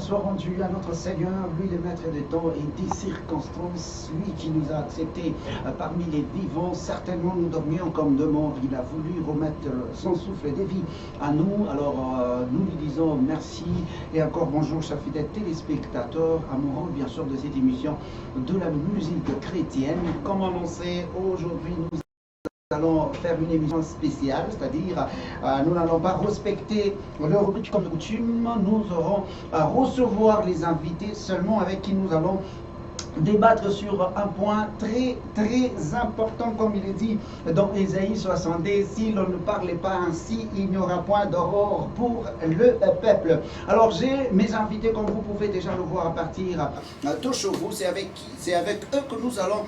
soit rendue à notre Seigneur, lui le maître des temps et des circonstances, lui qui nous a acceptés parmi les vivants. Certainement nous dormions comme de mort. Il a voulu remettre son souffle de vie à nous. Alors nous lui disons merci et encore bonjour chers fidèles téléspectateurs, amoureux bien sûr de cette émission de la musique chrétienne. Comme annoncé, aujourd'hui nous allons faire une émission spéciale, c'est-à-dire nous n'allons pas respecter le rubrique comme de coutume, nous aurons à recevoir les invités seulement avec qui nous allons débattre sur un point très important, comme il est dit dans Ésaïe 60. Si l'on ne parlait pas ainsi, il n'y aura point d'aurore pour le peuple. Alors j'ai mes invités, comme vous pouvez déjà le voir à partir de chez vous. C'est avec eux que nous allons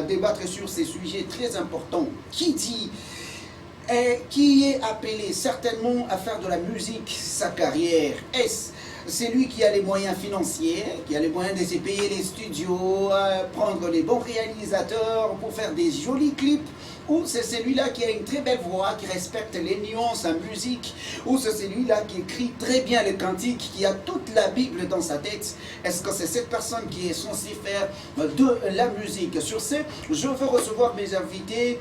débattre sur ces sujets très importants. Qui est appelé certainement à faire de la musique sa carrière? Est-ce c'est lui qui a les moyens financiers, qui a les moyens de se payer les studios, prendre les bons réalisateurs pour faire des jolis clips? Ou c'est celui-là qui a une très belle voix, qui respecte les nuances en musique? Ou c'est celui-là qui écrit très bien les cantiques, qui a toute la Bible dans sa tête? Est-ce que c'est cette personne qui est censée faire de la musique? Sur ce, je veux recevoir mes invités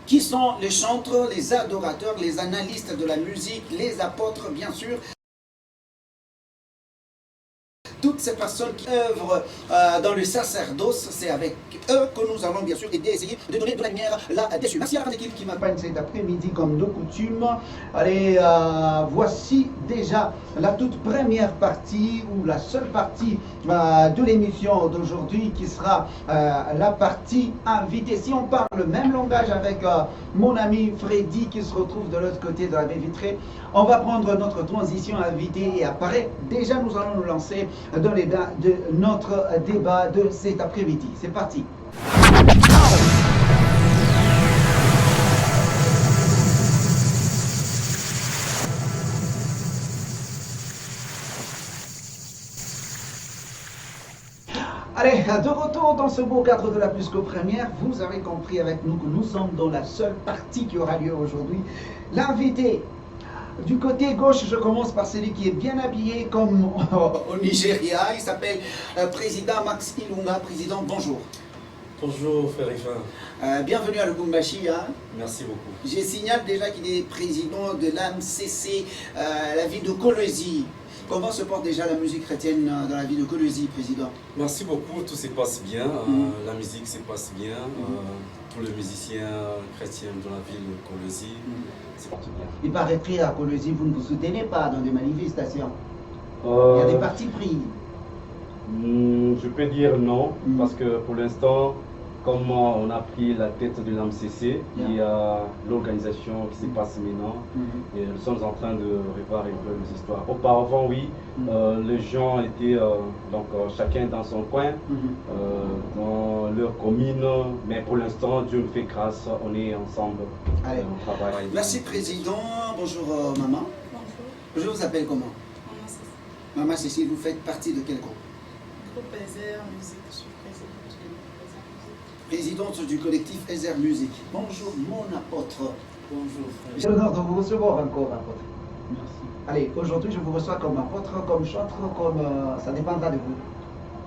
qui sont les chanteurs, les adorateurs, les analystes de la musique, les apôtres bien sûr. Toutes ces personnes qui œuvrent dans le sacerdoce, c'est avec eux que nous allons bien sûr essayer de donner de la lumière là-dessus. Merci à la grande équipe qui m'accompagne cet après-midi comme de coutume. Allez, voici déjà la toute première partie ou la seule partie de l'émission d'aujourd'hui qui sera la partie invitée. Si on parle le même langage avec mon ami Freddy qui se retrouve de l'autre côté de la baie vitrée, on va prendre notre transition invitée et apparaît. Déjà nous allons nous lancer dans de notre débat de cet après-midi. C'est parti. Allez, de retour dans ce beau cadre de la Plus que Première, vous avez compris avec nous que nous sommes dans la seule partie qui aura lieu aujourd'hui. L'invité. Du côté gauche, je commence par celui qui est bien habillé comme au Nigeria. Il s'appelle Président Max Ilunga. Président, bonjour. Bonjour frère Ifin. Bienvenue à Lubumbashi. Hein. Merci beaucoup. Je signale déjà qu'il est président de l'AMCC, la ville de Kolwezi. Comment se porte déjà la musique chrétienne dans la ville de Kolwezi, président? Merci beaucoup, tout se passe bien, la musique se passe bien, tous les musiciens chrétiens dans la ville de Kolwezi se portent bien. Il paraîtrait à Kolwezi, vous ne vous soutenez pas dans des manifestations? Il y a des partis pris. Je peux dire non, parce que pour l'instant, comme on a pris la tête de l'AMCC, il y a l'organisation qui se passe maintenant et nous sommes en train de revoir un peu les histoires. Auparavant, oui, les gens étaient donc chacun dans son coin, dans leur commune, mais pour l'instant, Dieu nous fait grâce, on est ensemble, on travaille. Merci Président, bonjour maman. Bonjour. Je vous appelle comment? Maman Cécile. Maman Cécile, vous faites partie de quel groupe? Groupe Ezer Musique, je suis présidente du groupe Ezer Musique. Présidente du collectif Ezer Musique. Bonjour mon apôtre. Bonjour frère. J'ai l'honneur de vous recevoir encore, apôtre. Merci. Allez, aujourd'hui je vous reçois comme apôtre, comme chanteur, comme ça dépendra de vous.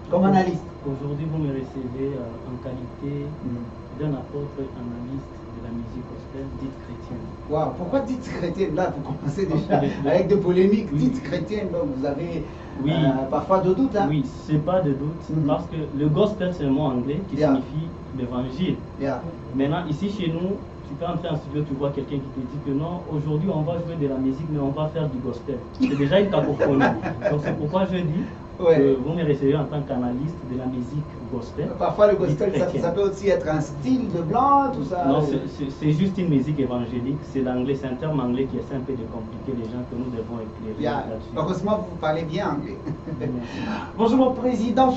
Comme analyste. Aujourd'hui, vous me recevez en qualité d'un apôtre analyste de la musique gospel dite chrétienne. Waouh, pourquoi dite chrétienne? Là, vous commencez déjà avec des polémiques. Dite chrétienne, donc vous avez parfois de doutes. Hein? Oui, c'est pas de doute, parce que le gospel, c'est un mot anglais qui signifie l'évangile. Maintenant, ici chez nous, tu peux entrer en studio, tu vois quelqu'un qui te dit que non, aujourd'hui on va jouer de la musique, mais on va faire du gospel. C'est déjà une cacophonie. Donc c'est pourquoi je dis que vous me recevez en tant qu'analyste de la musique gospel. Parfois le gospel, ça peut aussi être un style de blanc, tout ça. Non, c'est juste une musique évangélique. C'est l'anglais, c'est un terme anglais qui essaie un peu de compliquer les gens que nous devons éclairer là-dessus. Heureusement, vous parlez bien anglais. Bonjour mon président.